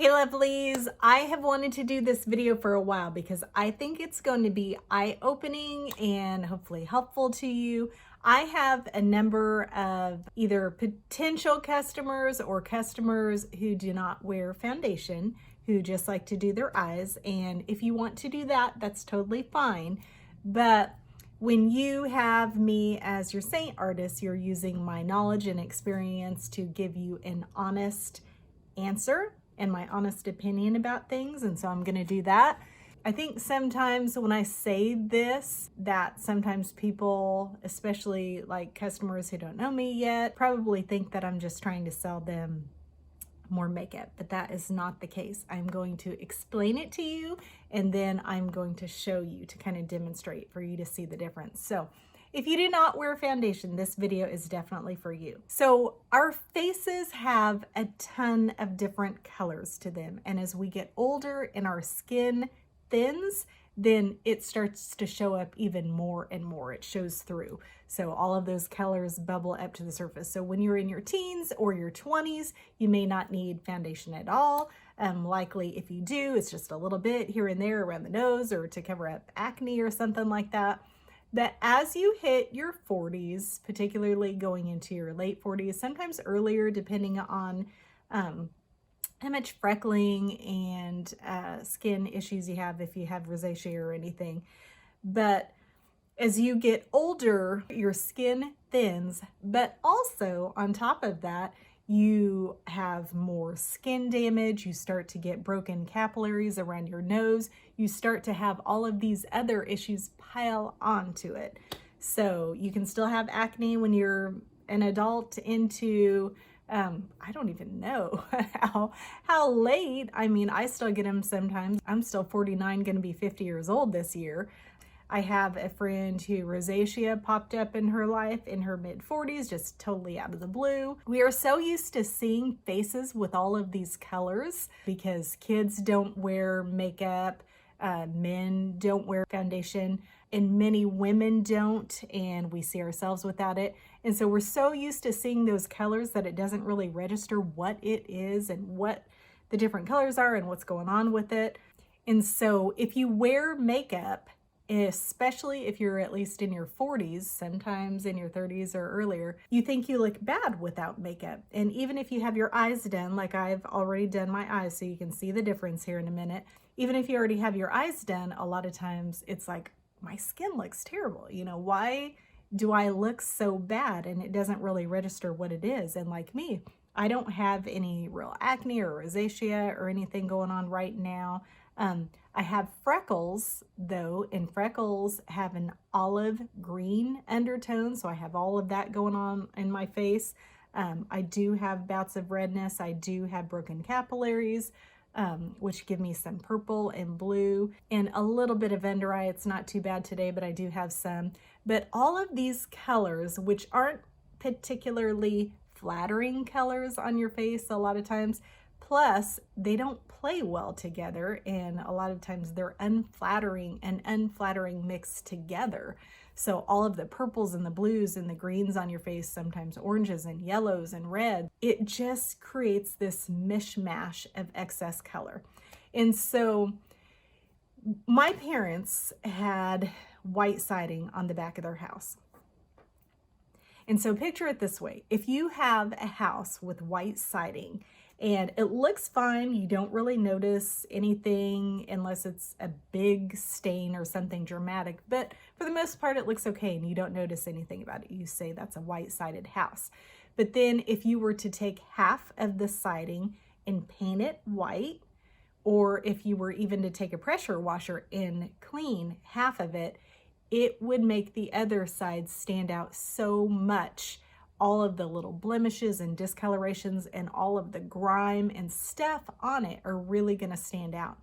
Hey lovelies, I have wanted to do this video for a while because I think it's going to be eye-opening and hopefully helpful to you. I have a number of either potential customers or customers who do not wear foundation, who just like to do their eyes. And if you want to do that, that's totally fine. But when you have me as your Seint artist, you're using my knowledge and experience to give you an honest answer and my honest opinion about things, and so I'm going to do that. I think sometimes when I say this, that sometimes people, especially like customers who don't know me yet, probably think that I'm just trying to sell them more makeup, but that is not the case. I'm going to explain it to you, and then I'm going to show you to kind of demonstrate for you to see the difference. So if you do not wear foundation, this video is definitely for you. So our faces have a ton of different colors to them. And as we get older and our skin thins, then it starts to show up even more and more. It shows through. So all of those colors bubble up to the surface. So when you're in your teens or your 20s, you may not need foundation at all. Likely if you do, it's just a little bit here and there around the nose or to cover up acne or something like that. That as you hit your 40s, particularly going into your late 40s, sometimes earlier, depending on how much freckling and skin issues you have, if you have rosacea or anything. But as you get older, your skin thins, but also on top of that, you have more skin damage, you start to get broken capillaries around your nose, you start to have all of these other issues pile onto it. So you can still have acne when you're an adult into, I don't even know how late. I mean, I still get them sometimes. I'm still 49, gonna be 50 years old this year. I have a friend who rosacea popped up in her life in her mid-40s, just totally out of the blue. We are so used to seeing faces with all of these colors because kids don't wear makeup, men don't wear foundation, and many women don't, and we see ourselves without it. And so we're so used to seeing those colors that it doesn't really register what it is and what the different colors are and what's going on with it. And so if you wear makeup, especially if you're at least in your 40s, sometimes in your 30s or earlier, you think you look bad without makeup. And even if you have your eyes done, like I've already done my eyes, so you can see the difference here in a minute. Even if you already have your eyes done, a lot of times it's like, my skin looks terrible. You know, why do I look so bad? And it doesn't really register what it is. And like me, I don't have any real acne or rosacea or anything going on right now. I have freckles though, and freckles have an olive green undertone. So I have all of that going on in my face. I do have bouts of redness. I do have broken capillaries, which give me some purple and blue and a little bit of under eye. It's not too bad today, but I do have some. But all of these colors, which aren't particularly flattering colors on your face a lot of times, plus they don't play well together, and a lot of times they're unflattering and unflattering mixed together. So all of the purples and the blues and the greens on your face, sometimes oranges and yellows and red, it just creates this mishmash of excess color. And so my parents had white siding on the back of their house. And so picture it this way. If you have a house with white siding and it looks fine, you don't really notice anything unless it's a big stain or something dramatic, but for the most part it looks okay and you don't notice anything about it. You say that's a white-sided house. But then if you were to take half of the siding and paint it white, or if you were even to take a pressure washer and clean half of it, it would make the other side stand out so much. All of the little blemishes and discolorations and all of the grime and stuff on it are really going to stand out.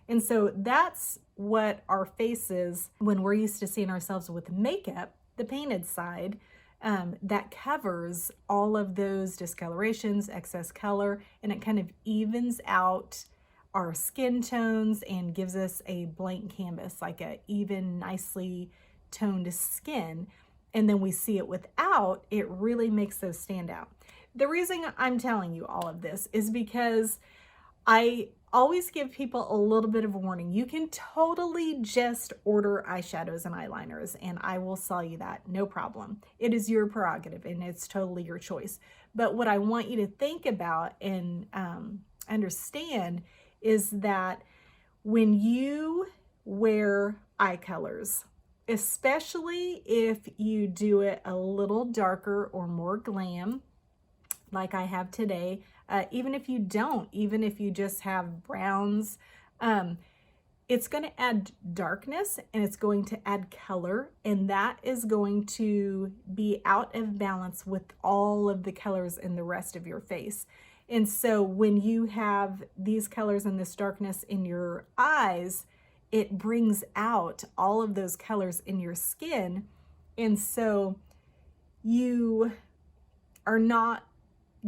And so that's what our faces, when we're used to seeing ourselves with makeup, the painted side, that covers all of those discolorations, excess color, and it kind of evens out our skin tones and gives us a blank canvas, like a even nicely toned skin. And then we see it without, it really makes those stand out. The reason I'm telling you all of this is because I always give people a little bit of a warning. You can totally just order eyeshadows and eyeliners and I will sell you that, no problem. It is your prerogative and it's totally your choice. But what I want you to think about and understand is that when you wear eye colors, especially if you do it a little darker or more glam, like I have today, even if you don't, even if you just have browns, it's going to add darkness and it's going to add color, and that is going to be out of balance with all of the colors in the rest of your face. And so when you have these colors and this darkness in your eyes, it brings out all of those colors in your skin. And so you are not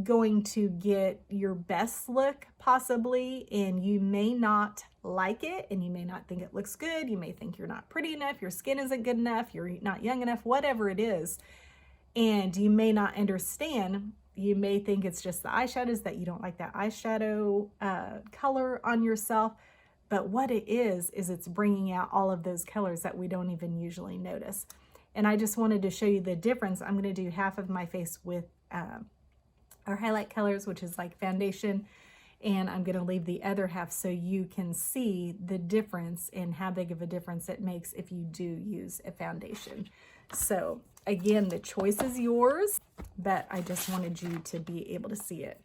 going to get your best look possibly, and you may not like it, and you may not think it looks good. You may think you're not pretty enough, your skin isn't good enough, you're not young enough, whatever it is. And you may not understand. You may think it's just the eyeshadows, that you don't like that eyeshadow color on yourself. But what it is it's bringing out all of those colors that we don't even usually notice. And I just wanted to show you the difference. I'm going to do half of my face with our highlight colors, which is like foundation, and I'm going to leave the other half so you can see the difference and how big of a difference it makes if you do use a foundation. So again, the choice is yours, but I just wanted you to be able to see it.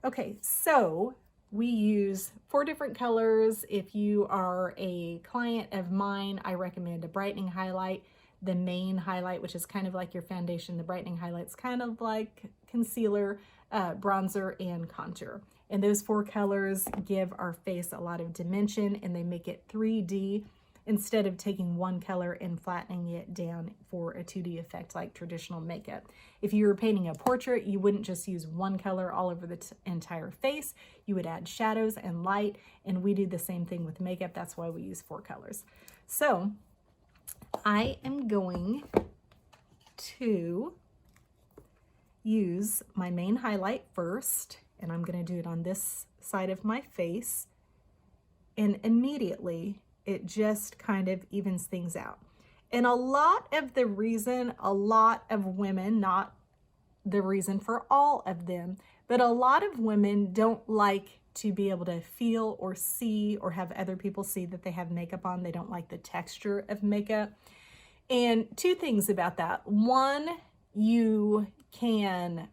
Okay, so we use 4 different colors. If you are a client of mine, I recommend a brightening highlight, the main highlight, which is kind of like your foundation. The brightening highlight's kind of like concealer, bronzer, and contour. And those 4 colors give our face a lot of dimension, and they make it 3D instead of taking one color and flattening it down for a 2D effect like traditional makeup. If you were painting a portrait, you wouldn't just use one color all over the entire face. You would add shadows and light, and we do the same thing with makeup. That's why we use 4 colors. So I am going to use my main highlight first, and I'm going to do it on this side of my face, and immediately it just kind of evens things out. And a lot of the reason a lot of women, not the reason for all of them, but a lot of women don't like to be able to feel or see or have other people see that they have makeup on. They don't like the texture of makeup. And 2 things about that. One, you can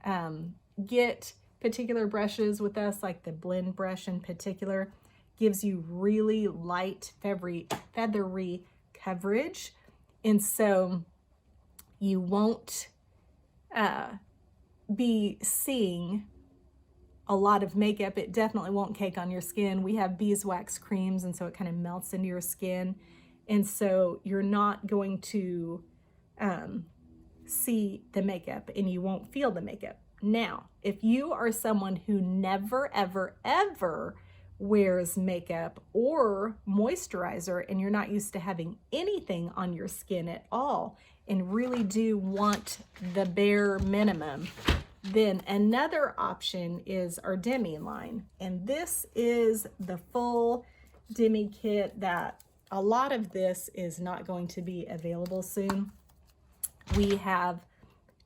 get particular brushes with us, like the blend brush in particular, gives you really light, feathery coverage. And so you won't be seeing a lot of makeup. It definitely won't cake on your skin. We have beeswax creams, and so it kind of melts into your skin. And so you're not going to see the makeup, and you won't feel the makeup. Now, if you are someone who never, ever, ever wears makeup or moisturizer, and you're not used to having anything on your skin at all, and really do want the bare minimum, then another option is our demi line. And this is the full demi kit that a lot of this is not going to be available soon. We have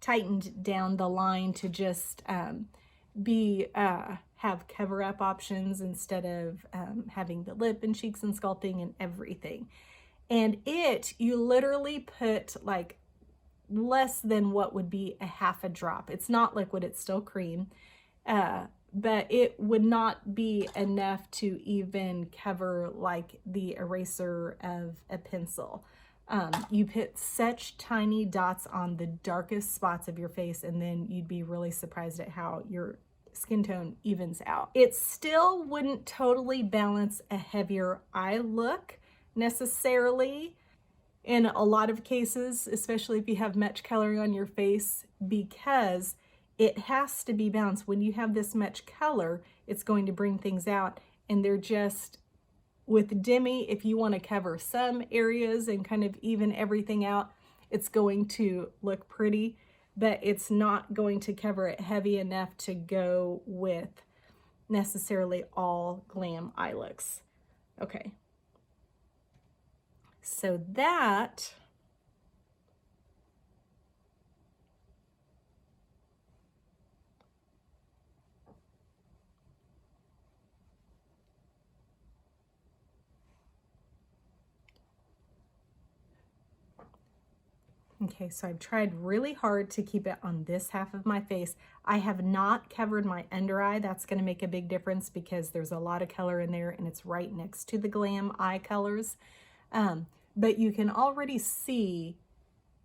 tightened down the line to just have cover-up options instead of having the lip and cheeks and sculpting and everything. And you literally put like less than what would be a half a drop. It's not liquid, it's still cream, but it would not be enough to even cover like the eraser of a pencil. You put such tiny dots on the darkest spots of your face, and then you'd be really surprised at how your skin tone evens out. It still wouldn't totally balance a heavier eye look necessarily in a lot of cases, especially if you have much coloring on your face, because it has to be balanced. When you have this much color, it's going to bring things out, and they're just, with demi, if you want to cover some areas and kind of even everything out, it's going to look pretty, but it's not going to cover it heavy enough to go with necessarily all glam eye looks. Okay. So that okay, so I've tried really hard to keep it on this half of my face. I have not covered my under eye. That's going to make a big difference because there's a lot of color in there and it's right next to the glam eye colors. But you can already see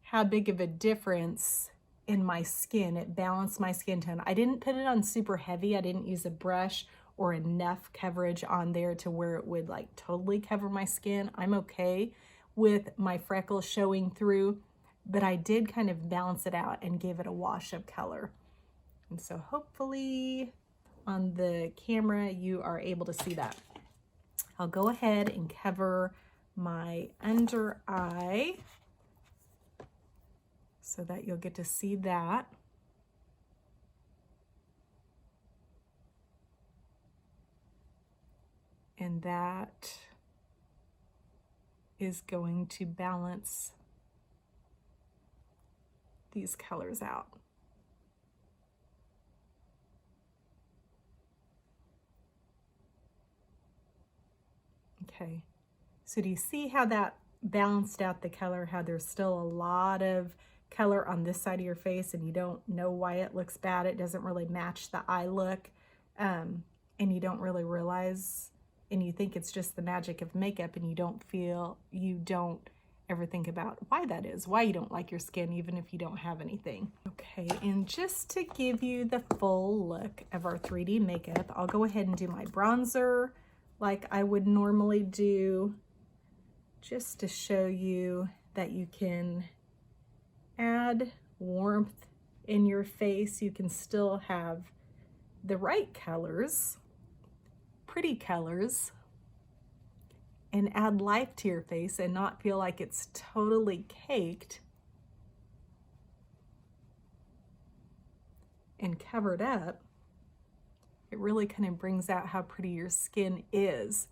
how big of a difference in my skin. It balanced my skin tone. I didn't put it on super heavy. I didn't use a brush or enough coverage on there to where it would like totally cover my skin. I'm okay with my freckles showing through, but I did kind of balance it out and give it a wash of color. And so hopefully on the camera you are able to see that. I'll go ahead and cover my under eye so that you'll get to see that. And that is going to balance these colors out. Okay, so do you see how that balanced out the color, how there's still a lot of color on this side of your face and you don't know why it looks bad? It doesn't really match the eye look, and you don't really realize, and you think it's just the magic of makeup, and you don't ever think about why that is, why you don't like your skin even if you don't have anything. Okay, and just to give you the full look of our 3D makeup, I'll go ahead and do my bronzer like I would normally do, just to show you that you can add warmth in your face. You can still have the right colors, pretty colors, and add life to your face and not feel like it's totally caked and covered up. It really kind of brings out how pretty your skin is.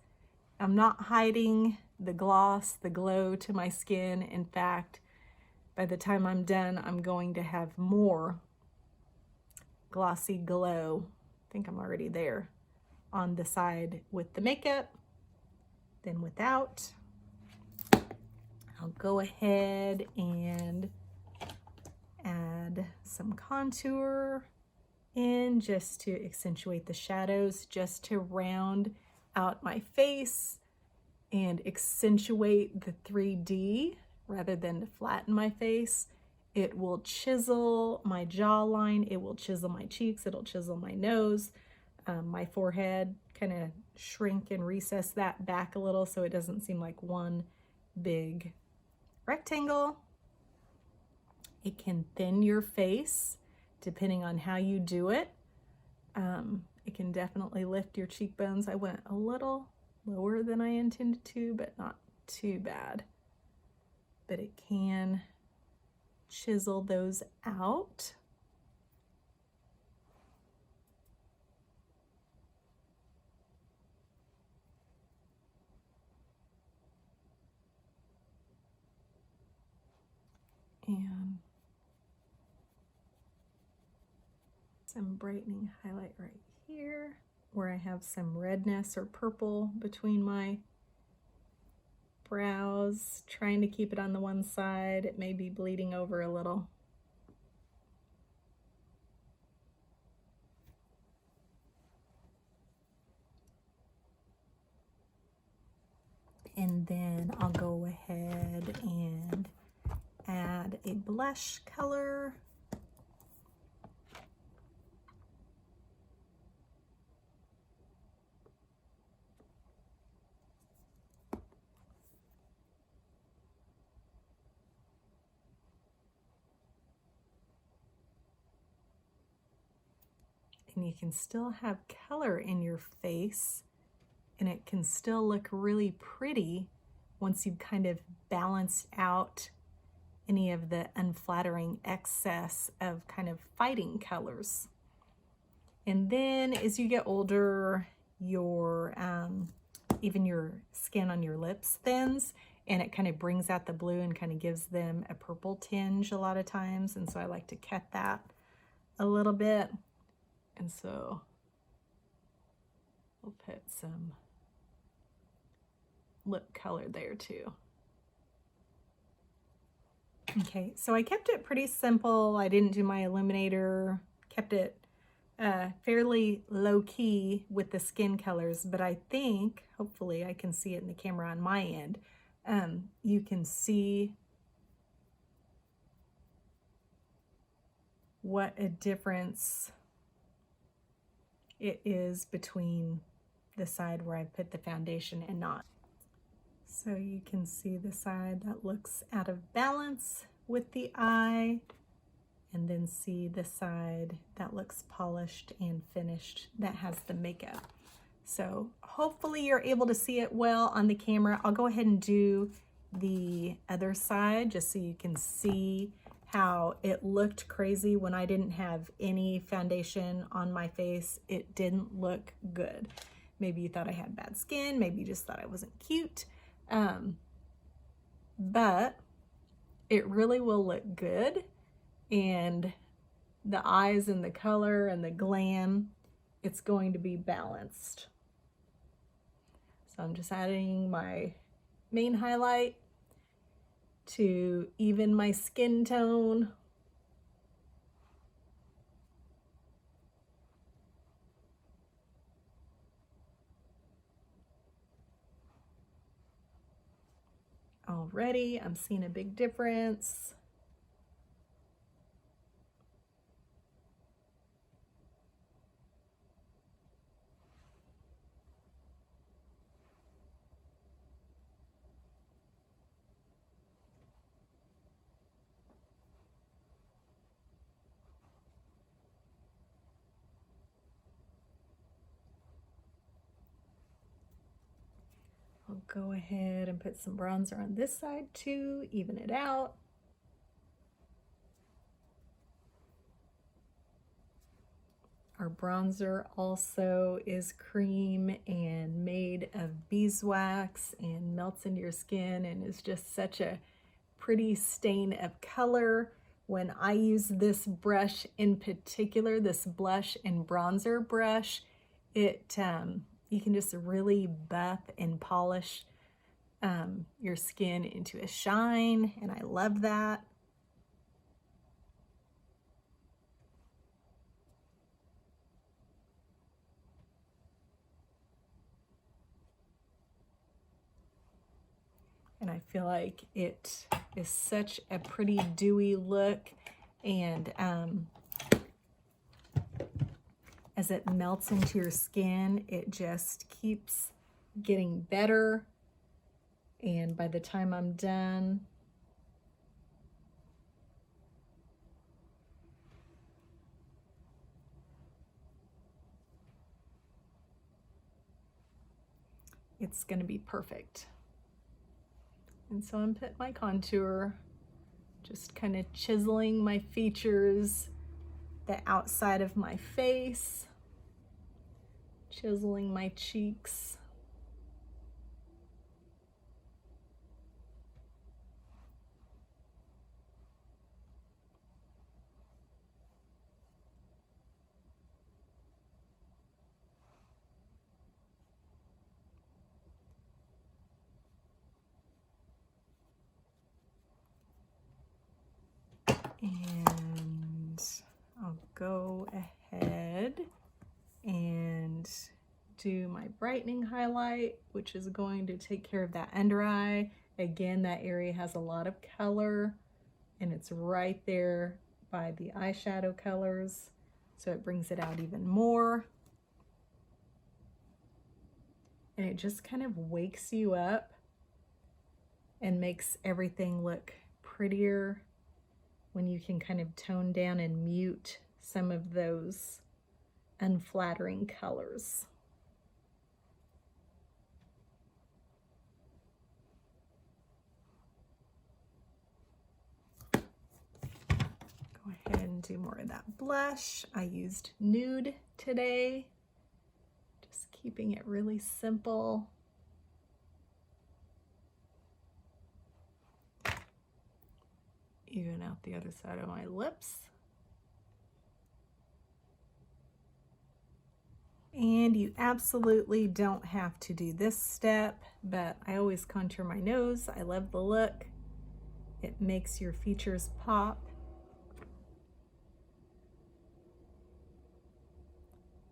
I'm not hiding the gloss, the glow to my skin. In fact, by the time I'm done, I'm going to have more glossy glow. I think I'm already there on the side with the makeup than without. I'll go ahead and add some contour in just to accentuate the shadows, just to round out my face and accentuate the 3D rather than to flatten my face. It will chisel my jawline, it will chisel my cheeks, it'll chisel my nose, my forehead, kind of shrink and recess that back a little so it doesn't seem like one big rectangle. It can thin your face depending on how you do it. It can definitely lift your cheekbones. I went a little lower than I intended to, but not too bad. But it can chisel those out. And some brightening highlight right here where I have some redness or purple between my brows, trying to keep it on the one side. It may be bleeding over a little. And then I'll go ahead and add a blush color. And you can still have color in your face, and it can still look really pretty once you've kind of balanced out any of the unflattering excess of kind of fighting colors. And then as you get older, your even your skin on your lips thins, and it kind of brings out the blue and kind of gives them a purple tinge a lot of times. And so I like to cut that a little bit. And so we'll put some lip color there too. Okay, so I kept it pretty simple. I didn't do my illuminator, kept it fairly low key with the skin colors, but I think, hopefully I can see it in the camera on my end, you can see what a difference it is between the side where I put the foundation and not. So you can see the side that looks out of balance with the eye, and then see the side that looks polished and finished that has the makeup. So hopefully you're able to see it well on the camera. I'll go ahead and do the other side just so you can see how it looked crazy when I didn't have any foundation on my face. It didn't look good. Maybe you thought I had bad skin, maybe you just thought I wasn't cute. But it really will look good, and the eyes and the color and the glam, it's going to be balanced. So I'm just adding my main highlight to even my skin tone. Already, I'm seeing a big difference. I'll go ahead and put some bronzer on this side too, even it out. Our bronzer also is cream and made of beeswax and melts into your skin and is just such a pretty stain of color. When I use this brush in particular, this blush and bronzer brush, it you can just really buff and polish your skin into a shine, and I love that. And I feel like it is such a pretty dewy look, and as it melts into your skin, it just keeps getting better. And by the time I'm done, it's gonna be perfect. And so I'm putting my contour, just kind of chiseling my features, the outside of my face, chiseling my cheeks. And I'll go ahead and do my brightening highlight, which is going to take care of that under eye. Again, that area has a lot of color, and it's right there by the eyeshadow colors, so it brings it out even more. And it just kind of wakes you up and makes everything look prettier when you can kind of tone down and mute some of those unflattering colors. Go ahead and do more of that blush. I used nude today. Just keeping it really simple. Even out the other side of my lips. And you absolutely don't have to do this step, but I always contour my nose. I love the look. It makes your features pop.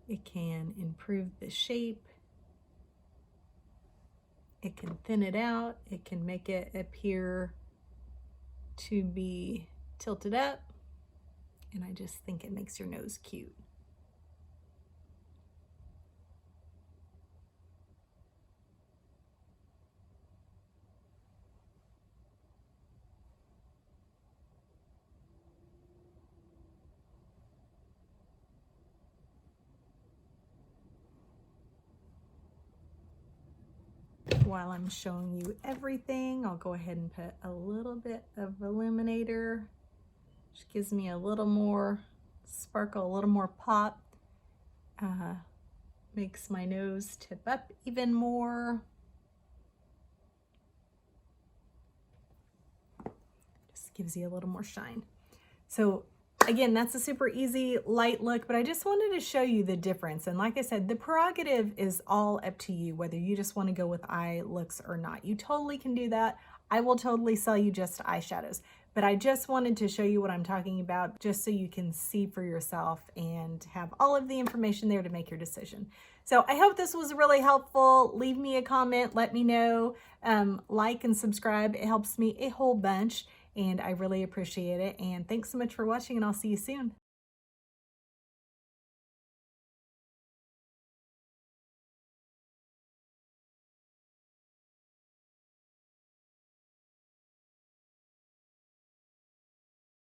It can improve the shape. It can thin it out. It can make it appear to be tilted up. And I just think it makes your nose cute. While I'm showing you everything, I'll go ahead and put a little bit of illuminator, which gives me a little more sparkle, a little more pop. Makes my nose tip up even more. Just gives you a little more shine. So again, that's a super easy, light look, but I just wanted to show you the difference. And like I said, the prerogative is all up to you, whether you just want to go with eye looks or not. You totally can do that. I will totally sell you just eyeshadows, but I just wanted to show you what I'm talking about just so you can see for yourself and have all of the information there to make your decision. So I hope this was really helpful. Leave me a comment, let me know, like and subscribe. It helps me a whole bunch. And I really appreciate it. And thanks so much for watching, and I'll see you soon.